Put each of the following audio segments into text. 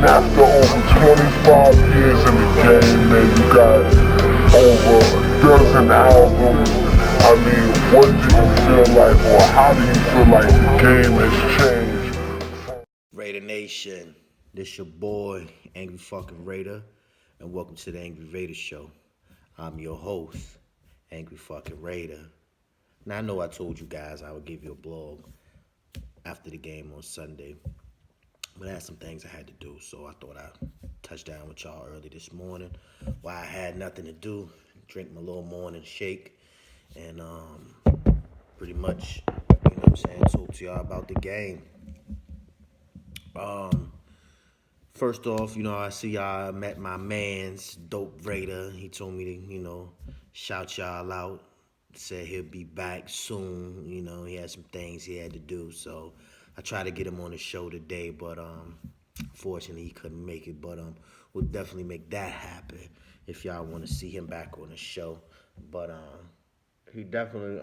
And after over 25 years in the game, man, you got over a dozen albums. I mean, what do you feel like, or how do you feel like the game has changed? Raider Nation, this your boy, Angry Fucking Raider, and welcome to the Angry Raider Show. I'm your host, Angry Fucking Raider. Now, I know I told you guys I would give you a blog after the game on Sunday, but I had some things I had to do, so I thought I'd touch down with y'all early this morning while I had nothing to do, drink my little morning shake, and pretty much, you know what I'm saying, talk to y'all about the game. First off, I see y'all met my man's Dope Raider. He told me to, shout y'all out. Said he'll be back soon. He had some things he had to do. So I tried to get him on the show today, but fortunately he couldn't make it. But we'll definitely make that happen if y'all want to see him back on the show. But he definitely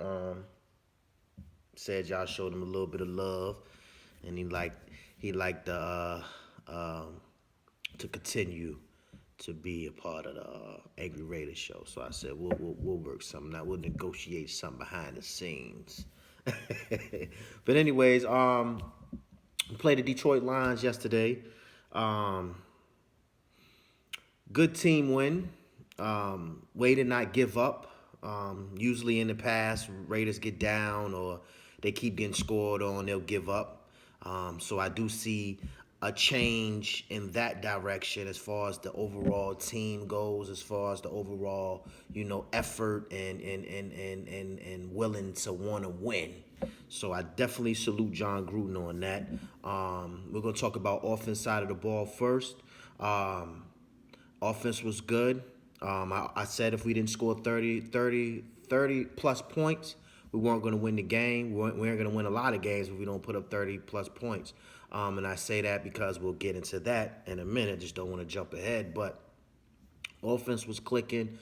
said y'all showed him a little bit of love, and he liked to continue to be a part of the Angry Raider show. So I said we'll work something out. We'll negotiate something behind the scenes. But anyways, we played the Detroit Lions yesterday. Good team win. Way to not give up. Usually in the past, Raiders get down or they keep getting scored on, they'll give up. So I do see a change in that direction as far as the overall team goes, as far as the overall, effort and willing to want to win. So I definitely salute John Gruden on that. We're going to talk about offense side of the ball first. Offense was good. I said if we didn't score 30 plus points, we weren't going to win the game. We weren't going to win a lot of games if we don't put up 30 plus points. And I say that because we'll get into that in a minute. Just don't want to jump ahead. But offense was clicking.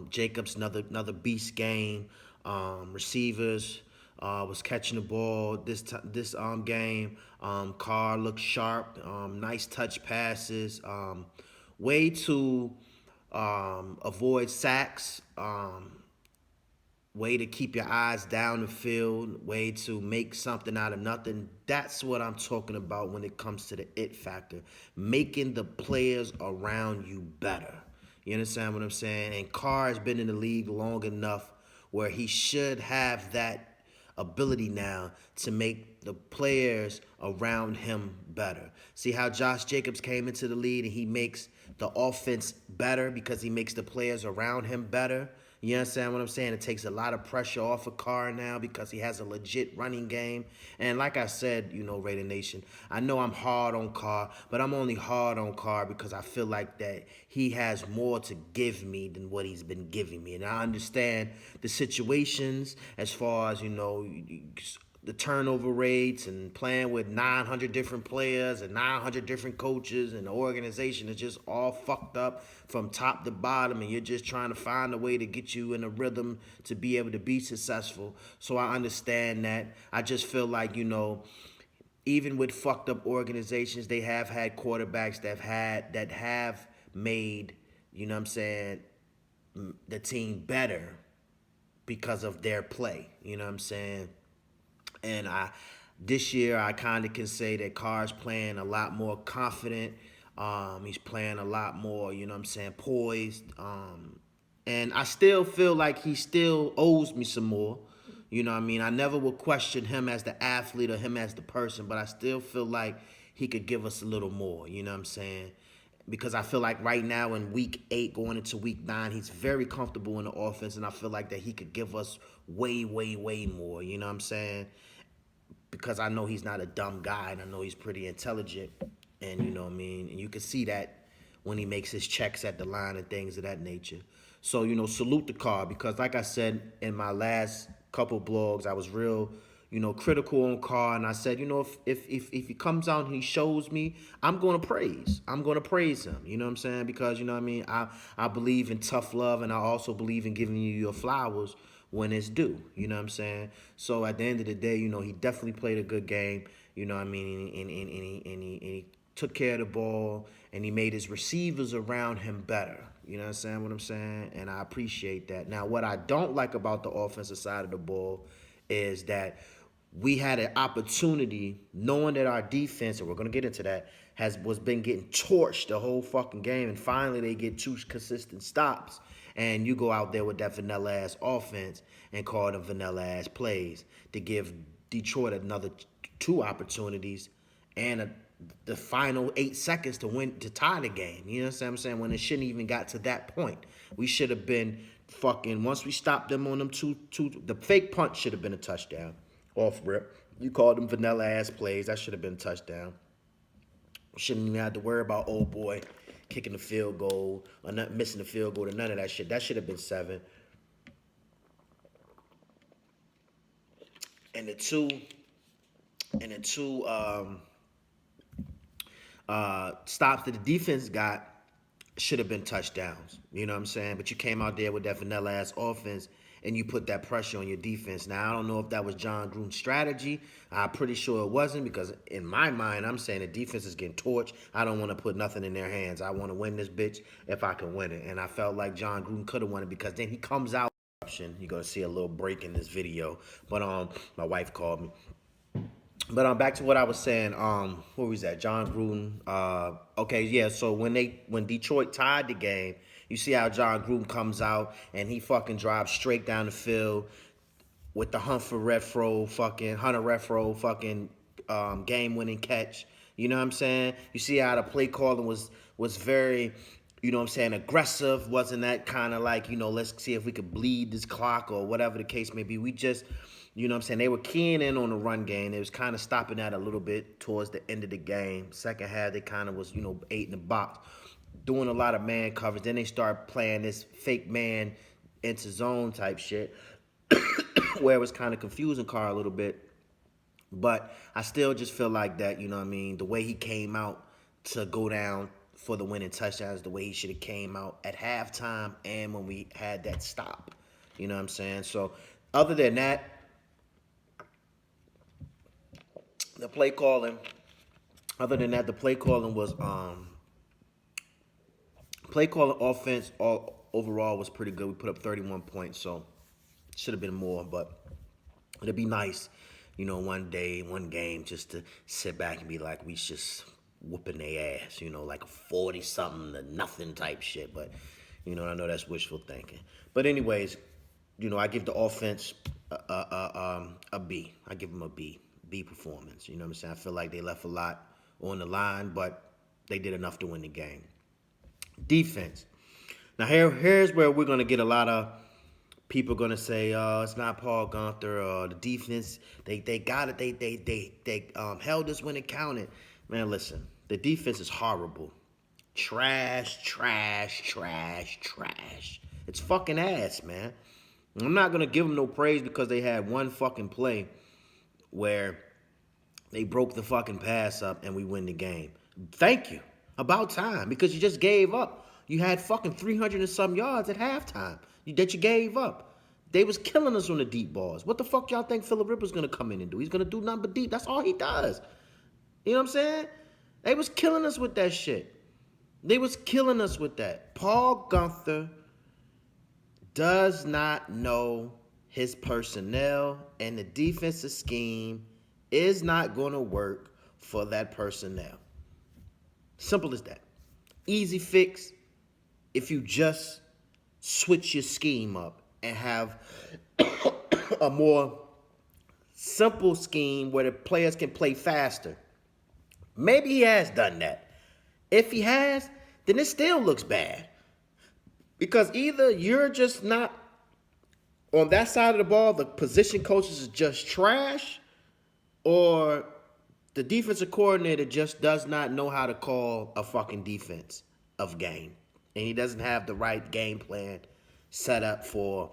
Jacobs, another beast game. Receivers was catching the ball this game. Carr looked sharp. Nice touch passes. Way to avoid sacks. Way to keep your eyes down the field, way to make something out of nothing. That's what I'm talking about when it comes to the it factor. Making the players around you better. You understand what I'm saying? And Carr has been in the league long enough where he should have that ability now to make the players around him better. See how Josh Jacobs came into the league and he makes the offense better because he makes the players around him better? You understand what I'm saying? It takes a lot of pressure off of Carr now because he has a legit running game. And like I said, Raider Nation, I know I'm hard on Carr, but I'm only hard on Carr because I feel like that he has more to give me than what he's been giving me. And I understand the situations as far as, the turnover rates and playing with 900 different players and 900 different coaches, and the organization is just all fucked up from top to bottom, and you're just trying to find a way to get you in a rhythm to be able to be successful. So I understand that. I just feel like, even with fucked up organizations, they have had quarterbacks that have made, the team better because of their play. You know what I'm saying? And this year I kind of can say that Carr's playing a lot more confident. He's playing a lot more, poised. And I still feel like he still owes me some more. I never will question him as the athlete or him as the person, but I still feel like he could give us a little more, because I feel like right now in week 8 going into week 9, he's very comfortable in the offense, and I feel like that he could give us way, way, way more, because I know he's not a dumb guy, and I know he's pretty intelligent, and and you can see that when he makes his checks at the line and things of that nature. So, salute the Carr, because like I said in my last couple blogs, I was real, critical on Carr, and I said, if he comes out and he shows me, I'm going to praise. I'm going to praise him, you know what I'm saying? Because, I believe in tough love, and I also believe in giving you your flowers when it's due, you know what I'm saying? So at the end of the day, he definitely played a good game, and he took care of the ball, and he made his receivers around him better. You know what I'm saying? And I appreciate that. Now, what I don't like about the offensive side of the ball is that we had an opportunity, knowing that our defense, and we're gonna get into that, was been getting torched the whole fucking game, and finally they get 2 consistent stops, and you go out there with that vanilla ass offense and call them vanilla ass plays to give Detroit another 2 opportunities and the final 8 seconds to tie the game. You know what I'm saying? When it shouldn't even got to that point. We should have been fucking, once we stopped them on them two, the fake punch should have been a touchdown off rip. You called them vanilla ass plays. That should have been a touchdown. Shouldn't even have to worry about old boy kicking the field goal or not missing the field goal or none of that shit. That should have been 7. And the two stops that the defense got should have been touchdowns. You know what I'm saying? But you came out there with that vanilla ass offense and you put that pressure on your defense. Now, I don't know if that was Jon Gruden's strategy. I'm pretty sure it wasn't, because in my mind, I'm saying the defense is getting torched. I don't want to put nothing in their hands. I want to win this bitch if I can win it. And I felt like Jon Gruden could have won it, because then he comes out. You're going to see a little break in this video. But my wife called me. But back to what I was saying. Where was that? Jon Gruden. Okay, yeah. So when Detroit tied the game, you see how Jon Gruden comes out and he fucking drives straight down the field with the Hunter Renfrow fucking game-winning catch. You know what I'm saying? You see how the play calling was very, you know what I'm saying, aggressive. Wasn't that kind of like, let's see if we could bleed this clock or whatever the case may be. We just, you know what I'm saying, they were keying in on the run game. They was kind of stopping that a little bit towards the end of the game. Second half, they kind of was, 8 in the box, doing a lot of man coverage. Then they start playing this fake man into zone type shit where it was kind of confusing Carr a little bit. But I still just feel like that, you know what I mean, the way he came out to go down for the winning touchdowns, the way he should have came out at halftime and when we had that stop. You know what I'm saying? So other than that, the play calling was play calling offense overall was pretty good. We put up 31 points, so should have been more, but it'd be nice, one game just to sit back and be like, we just whooping their ass, like a 40-something to nothing type shit. But, I know that's wishful thinking. But anyways, I give the offense a B. I give them a B performance. You know what I'm saying? I feel like they left a lot on the line, but they did enough to win the game. Defense. Now here's where we're gonna get a lot of people gonna say, it's not Paul Guenther, the defense, they got it, they held us when it counted. Man, listen, the defense is horrible. Trash. It's fucking ass, man. I'm not gonna give them no praise because they had one fucking play where they broke the fucking pass up and we win the game. Thank you. About time, because you just gave up. You had fucking 300 and some yards at halftime that you gave up. They was killing us on the deep balls. What the fuck y'all think Phillip Rivers gonna come in and do? He's gonna do nothing but deep. That's all he does. You know what I'm saying? They was killing us with that shit. They was killing us with that. Paul Guenther does not know his personnel, and the defensive scheme is not going to work for that personnel. Simple as that. Easy fix if you just switch your scheme up and have a more simple scheme where the players can play faster. Maybe he has done that. If he has, then it still looks bad. Because either you're just not on that side of the ball, the position coaches is just trash, or the defensive coordinator just does not know how to call a fucking defense of game. And he doesn't have the right game plan set up for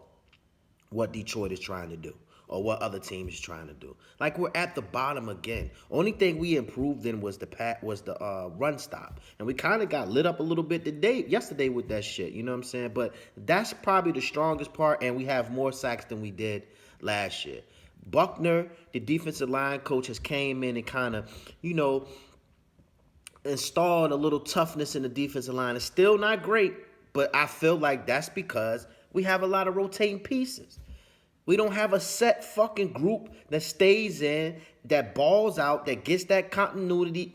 what Detroit is trying to do or what other teams is trying to do. Like, we're at the bottom again. Only thing we improved in was the run stop. And we kind of got lit up a little bit yesterday with that shit. You know what I'm saying? But that's probably the strongest part, and we have more sacks than we did last year. Buckner, the defensive line coach, has came in and kind of, installed a little toughness in the defensive line. It's still not great, but I feel like that's because we have a lot of rotating pieces. We don't have a set fucking group that stays in, that balls out, that gets that continuity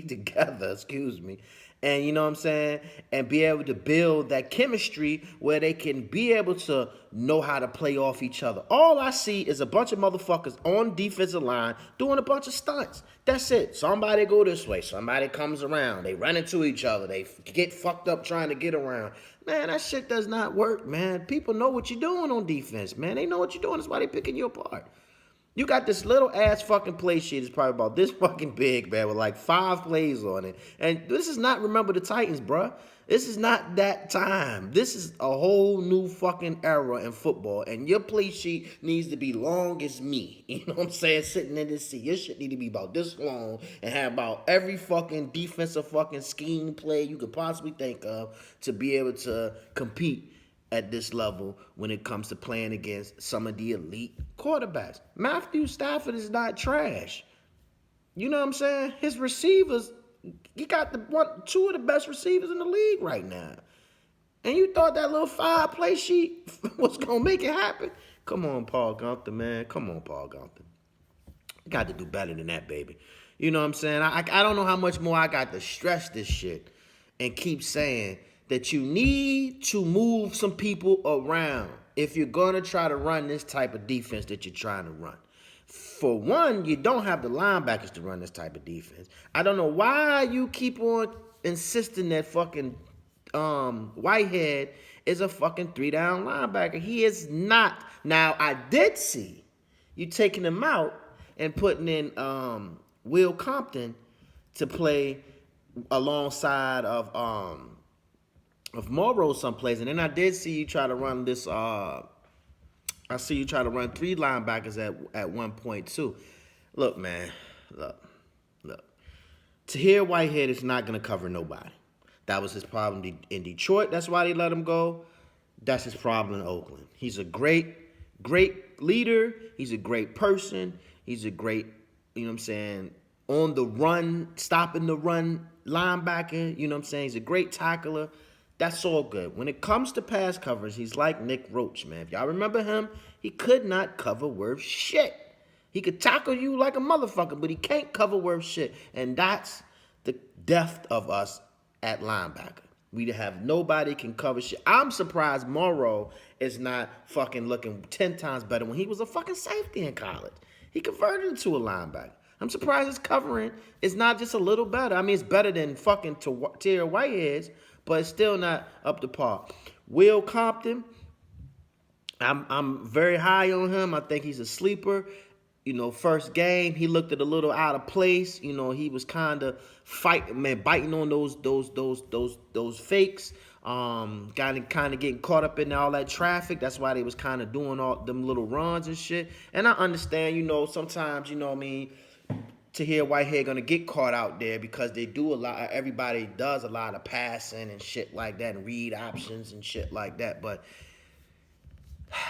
together, excuse me. And you know what I'm saying? And be able to build that chemistry where they can be able to know how to play off each other. All I see is a bunch of motherfuckers on defensive line doing a bunch of stunts. That's it. Somebody go this way. Somebody comes around. They run into each other. They get fucked up trying to get around. Man, that shit does not work, man. People know what you're doing on defense, man. They know what you're doing. That's why they picking you apart. You got this little ass fucking play sheet. It's probably about this fucking big, man, with like 5 plays on it. And this is not Remember the Titans, bruh. This is not that time. This is a whole new fucking era in football. And your play sheet needs to be long as me. You know what I'm saying? Sitting in this seat. Your shit need to be about this long and have about every fucking defensive fucking scheme play you could possibly think of to be able to compete at this level when it comes to playing against some of the elite quarterbacks. Matthew Stafford is not trash. You know what I'm saying? His receivers, you got two of the best receivers in the league right now. And you thought that little 5-play sheet was going to make it happen? Come on, Paul Gunther, man. Come on, Paul Gunther. You got to do better than that, baby. You know what I'm saying? I don't know how much more I got to stress this shit and keep saying that you need to move some people around if you're going to try to run this type of defense that you're trying to run. For one, you don't have the linebackers to run this type of defense. I don't know why you keep on insisting that fucking Whitehead is a fucking 3-down linebacker. He is not. Now, I did see you taking him out and putting in Will Compton to play alongside of Morrow someplace, and then I did see you try to run this. I see you try to run 3 linebackers at one point too. Look, man, look. Tahir Whitehead is not gonna cover nobody. That was his problem in Detroit. That's why they let him go. That's his problem in Oakland. He's a great leader. He's a great person. He's a great, you know what I'm saying, on the run, stopping the run linebacker. You know what I'm saying? He's a great tackler. That's all good. When it comes to pass coverage, he's like Nick Roach, man. If y'all remember him, he could not cover worth shit. He could tackle you like a motherfucker, but he can't cover worth shit. And that's the depth of us at linebacker. We have nobody can cover shit. I'm surprised Morrow is not fucking looking 10 times better when he was a fucking safety in college. He converted into a linebacker. I'm surprised his covering is not just a little better. I mean, it's better than fucking Tahir Whitehead's, but it's still not up to par. Will Compton, I'm very high on him. I think he's a sleeper. You know, first game, he looked a little out of place. You know, he was kind of biting on those fakes. Kind of getting caught up in all that traffic. That's why they was kind of doing all them little runs and shit. And I understand, you know, sometimes, you know what I mean, Tahir Whitehead gonna get caught out there because they do a lot. Everybody does a lot of passing and shit like that, and read options and shit like that. But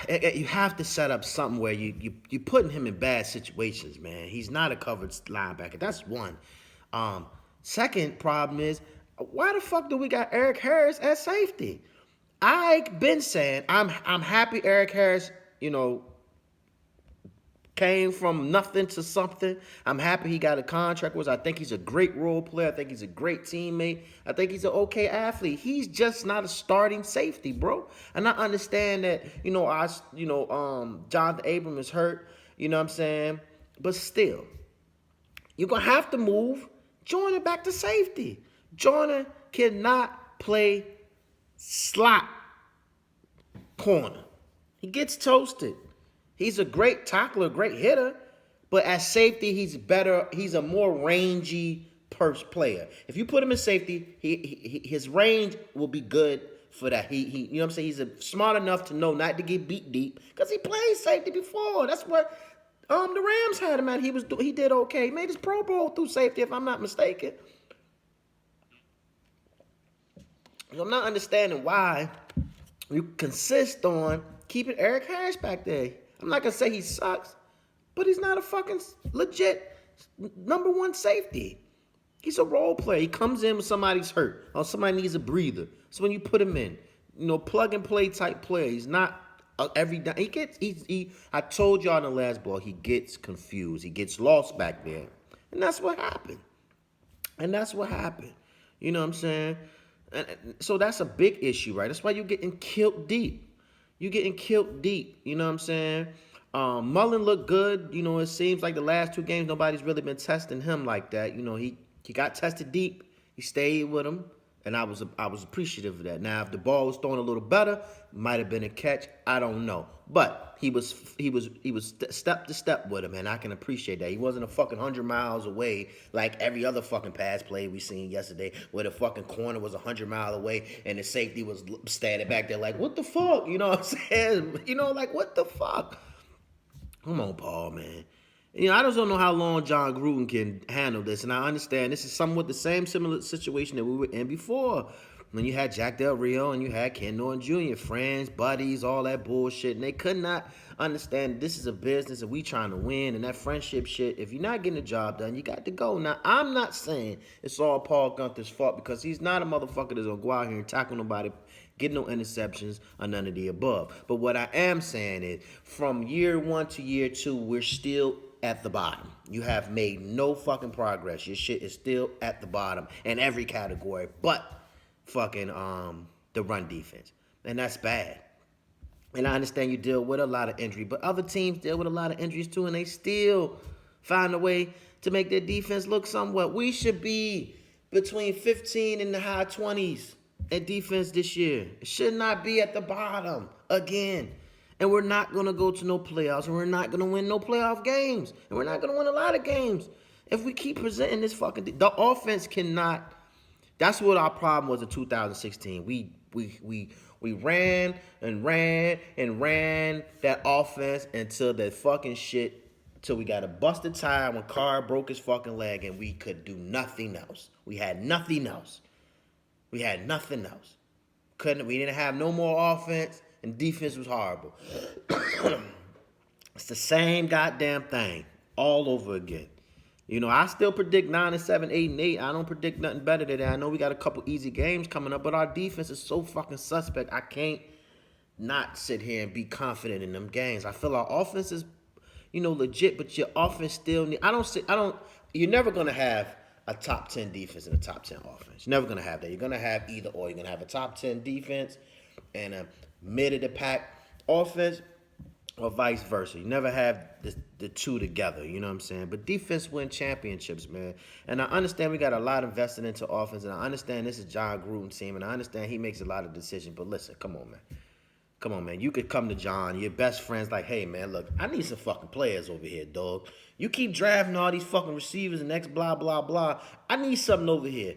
you have to set up something where you putting him in bad situations, man. He's not a covered linebacker. That's one. Second problem is, why the fuck do we got Eric Harris at safety? I've been saying I'm happy Eric Harris, you know, came from nothing to something. I'm happy he got a contract with us. I think he's a great role player. I think he's a great teammate. I think he's an okay athlete. He's just not a starting safety, bro. And I understand that, you know, Jonathan Abram is hurt, you know what I'm saying? But still, you're going to have to move Joyner back to safety. Joyner cannot play slot corner. He gets toasted. He's a great tackler, great hitter, but at safety, he's better. He's a more rangy player. If you put him in safety, his range will be good for that. You know what I'm saying? He's smart enough to know not to get beat deep because he played safety before. That's what the Rams had him at. He did okay. He made his Pro Bowl through safety, if I'm not mistaken. I'm not understanding why you consist on keeping Eric Harris back there. I'm not going to say he sucks, but he's not a fucking legit number one safety. He's a role player. He comes in when somebody's hurt or somebody needs a breather. So when you put him in, plug and play type player. He's not every down. I told y'all in the last ball, he gets confused. He gets lost back there, and that's what happened. You know what I'm saying? And so that's a big issue, right? That's why you're getting killed deep. You know what I'm saying? Mullen looked good. It seems like the last 2 games, nobody's really been testing him like that. He got tested deep. He stayed with him, and I was appreciative of that. Now, if the ball was thrown a little better, might have been a catch. I don't know, but he was step to step with him, and I can appreciate that. He wasn't a fucking 100 miles away like every other fucking pass play we seen yesterday, where the fucking corner was 100 miles away and the safety was standing back there like, what the fuck? You know what I'm saying? Like, what the fuck? Come on, Paul, man. I just don't know how long Jon Gruden can handle this, and I understand this is somewhat the similar situation that we were in before. When you had Jack Del Rio and you had Ken Norton Jr., friends, buddies, all that bullshit, and they could not understand this is a business and we trying to win, and that friendship shit, if you're not getting the job done, you got to go. Now, I'm not saying it's all Paul Guenther's fault, because he's not a motherfucker that's going to go out here and tackle nobody, get no interceptions, or none of the above. But what I am saying is, from year 1 to year 2, we're still at the bottom. You have made no fucking progress. Your shit is still at the bottom in every category but fucking the run defense. And that's bad. And I understand you deal with a lot of injury, but other teams deal with a lot of injuries too, and they still find a way to make their defense look somewhat. We should be between 15 and the high 20s at defense this year. It should not be at the bottom again. And we're not going to go to no playoffs, and we're not going to win no playoff games, and we're not going to win a lot of games if we keep presenting this fucking the offense cannot. That's what our problem was in 2016. We ran and ran and ran that offense until that fucking shit, till we got a busted tire when Carr broke his fucking leg, and we could do nothing else. We had nothing else. We didn't have no more offense. And defense was horrible. It's the same goddamn thing all over again. I still predict 9-7, 8-8. I don't predict nothing better than that. I know we got a couple easy games coming up, but our defense is so fucking suspect. I can't not sit here and be confident in them games. I feel our offense is, legit, but your offense still you're never gonna have a top 10 defense and a top 10 offense. You're never gonna have that. You're gonna have either or. You're gonna have a top 10 defense and a mid of the pack offense, or vice versa. You never have the two together, you know what I'm saying? But defense win championships, man. And I understand we got a lot invested into offense, and I understand this is Jon Gruden's team, and I understand he makes a lot of decisions. But listen, come on, man. You could come to John, your best friend's like, hey, man, look, I need some fucking players over here, dog. You keep drafting all these fucking receivers and X blah, blah, blah. I need something over here.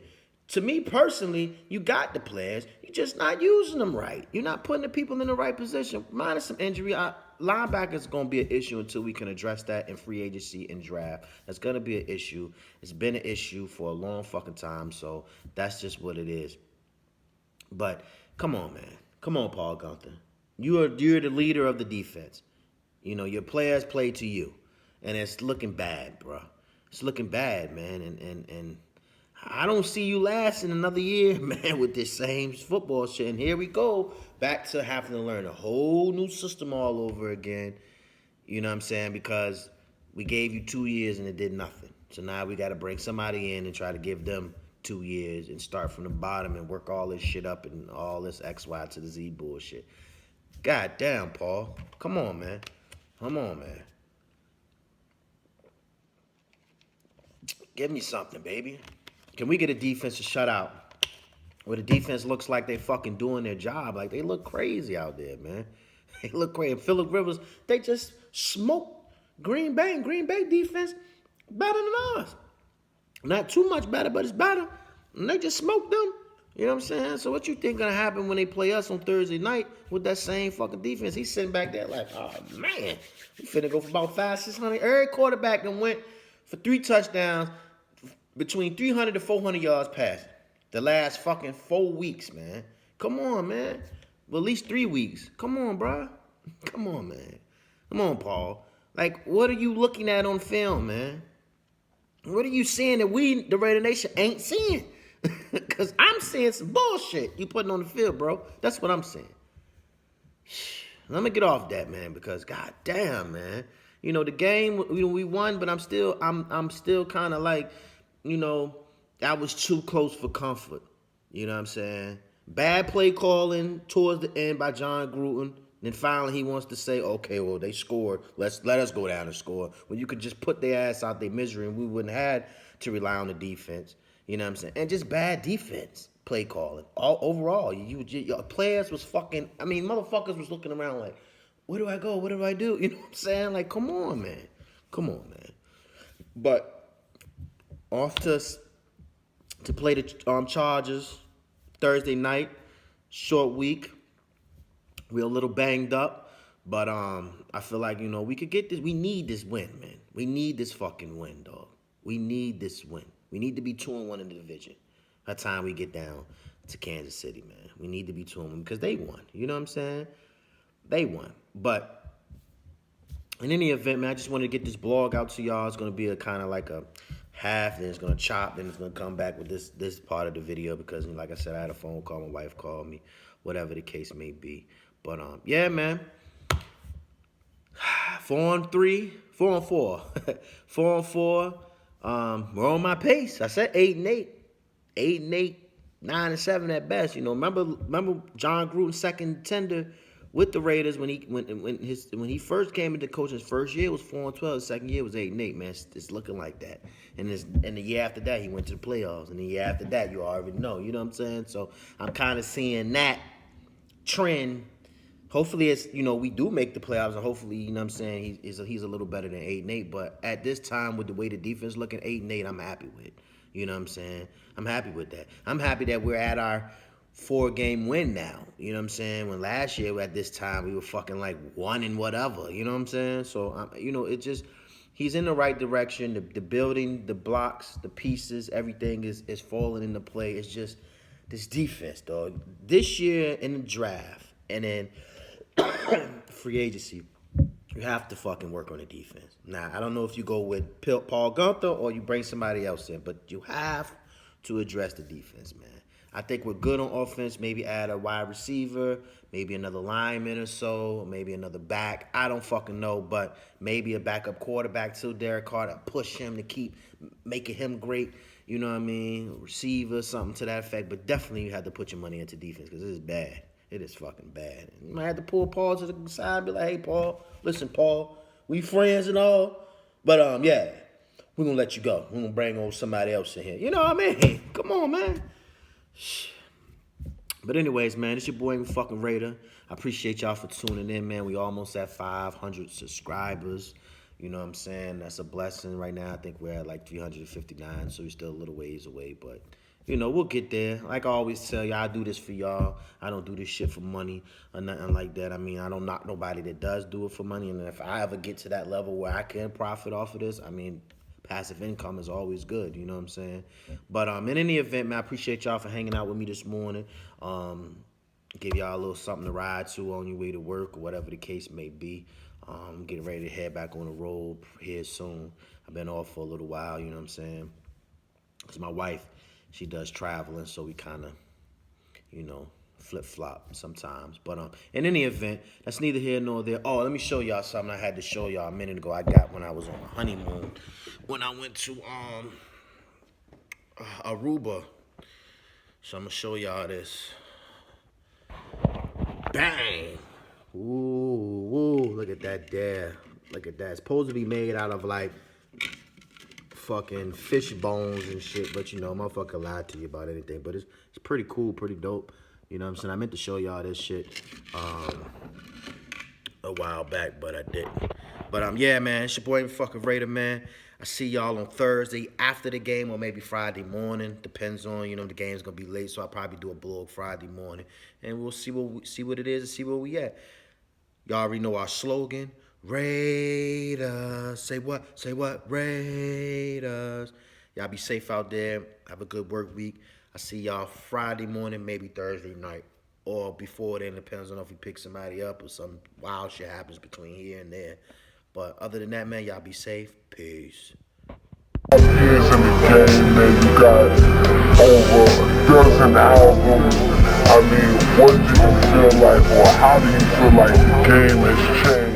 To me personally, you got the players. You're just not using them right. You're not putting the people in the right position. Minus some injury, linebacker is going to be an issue until we can address that in free agency and draft. That's going to be an issue. It's been an issue for a long fucking time, so that's just what it is. But come on, man. Come on, Paul Guenther. You're the leader of the defense. Your players play to you, and it's looking bad, bro. It's looking bad, man, and I don't see you lasting another year, man, with this same football shit. And here we go, back to having to learn a whole new system all over again. You know what I'm saying? Because we gave you 2 years and it did nothing. So now we got to bring somebody in and try to give them 2 years and start from the bottom and work all this shit up and all this X, Y to the Z bullshit. God damn, Paul. Come on, man. Give me something, baby. Can we get a defensive shutout where the defense looks like they fucking doing their job? Like, they look crazy out there, man. They look crazy. And Phillip Rivers, they just smoked Green Bay. And Green Bay defense better than ours. Not too much better, but it's better. And they just smoked them. You know what I'm saying? So what you think gonna happen when they play us on Thursday night with that same fucking defense? He's sitting back there like, oh, man. We finna go for about 500-600. Every quarterback that went for 3 touchdowns, between 300 to 400 yards passing. The last fucking 4 weeks, man. Come on, man. Well, at least 3 weeks. Come on, bro. Come on, man. Come on, Paul. Like, what are you looking at on film, man? What are you seeing that we, the Raider Nation, ain't seeing? Because I'm seeing some bullshit you putting on the field, bro. That's what I'm saying. Let me get off that, man, because god damn, man. You know, the game, we won, but I'm still kind of like, you know, that was too close for comfort. You know what I'm saying? Bad play calling towards the end by John Gruden. Then finally he wants to say, okay, well, they scored. Let us go down and score. When you could just put their ass out their misery and we wouldn't have had to rely on the defense. You know what I'm saying? And just bad defense play calling. All overall. Your players was fucking, I mean, motherfuckers was looking around like, where do I go? What do I do? You know what I'm saying? Like, come on, man. Come on, man. But off to play the Chargers Thursday night, short week. We're a little banged up, but I feel like, you know, we could get this. We need this win, man. We need this fucking win, dog. We need this win. We need to be 2-1 in the division. By the time we get down to Kansas City, man, we need to be 2-1 because they won. You know what I'm saying? They won. But in any event, man, I just wanted to get this blog out to y'all. It's gonna be a kind of like a half, then it's gonna chop, then it's gonna come back with this part of the video because, like I said, I had a phone call. My wife called me, whatever the case may be. But yeah, man. 4-3, 4-4, 4-4. We're on my pace. I said 8-8, 8-8, 9-7 at best. You know, remember John Gruden's second tender with the Raiders when he first came into coaching. His first year was 4-12. His second year was 8-8. Man, it's looking like that. And the year after that, he went to the playoffs. And the year after that, you already know. You know what I'm saying? So I'm kind of seeing that trend. Hopefully, it's, you know, we do make the playoffs, and hopefully, you know what I'm saying, he's a little better than 8-8. But at this time, with the way the defense looking, 8-8, I'm happy with. You know what I'm saying? I'm happy with that. I'm happy that we're at our 4-game win now. You know what I'm saying? When last year at this time, we were fucking like 1 and whatever. You know what I'm saying? So, you know, it just, he's in the right direction. The building, the blocks, the pieces, everything is falling into play. It's just this defense, dog. This year in the draft, and then free agency, you have to fucking work on the defense. Now, I don't know if you go with Paul Guenther or you bring somebody else in, but you have to address the defense, man. I think we're good on offense. Maybe add a wide receiver, maybe another lineman or so, maybe another back. I don't fucking know, but maybe a backup quarterback to Derek Carr to push him to keep making him great. You know what I mean? Receiver, something to that effect. But definitely you have to put your money into defense because this is bad. It is fucking bad. You might have to pull Paul to the side and be like, hey, Paul, listen, Paul, we friends and all, but yeah, we're going to let you go. We're going to bring on somebody else in here. You know what I mean? Come on, man. But anyways, man, it's your boy fucking Raider. I appreciate y'all for tuning in, man. We almost at 500 subscribers. You know what I'm saying? That's a blessing right now. I think we're at like 359, so we're still a little ways away, but you know, we'll get there. Like I always tell y'all, I do this for y'all. I don't do this shit for money or nothing like that. I mean, I don't knock nobody that does do it for money. And if I ever get to that level where I can profit off of this, I mean, passive income is always good. You know what I'm saying? But in any event, man, I appreciate y'all for hanging out with me this morning. Give y'all a little something to ride to on your way to work or whatever the case may be. Getting ready to head back on the road here soon. I've been off for a little while, you know what I'm saying? Because my wife, she does traveling, so we kind of, you know, flip-flop sometimes. But in any event, that's neither here nor there. Oh, let me show y'all something I had to show y'all a minute ago. I got when I was on a honeymoon. When I went to Aruba. So I'm going to show y'all this. Bang! Ooh, look at that there. Look at that. It's supposed to be made out of, like, fucking fish bones and shit, but you know, motherfucker lied to you about anything. But it's pretty cool, pretty dope. You know what I'm saying? I meant to show y'all this shit a while back, but I didn't. But yeah, man, it's your boy fucking Raider, man. I see y'all on Thursday after the game or maybe Friday morning. Depends on, you know, the game's gonna be late, so I'll probably do a blog Friday morning. And we'll see what it is and see where we at. Y'all already know our slogan. Raiders. Say what? Say what? Raiders. Y'all be safe out there. Have a good work week. I see y'all Friday morning, maybe Thursday night. Or before then, depends on if we pick somebody up or some wild shit happens between here and there. But other than that, man, y'all be safe. Peace. years in the game, man, you got over a dozen albums. I mean, what do you feel like, or how do you feel like the game has changed?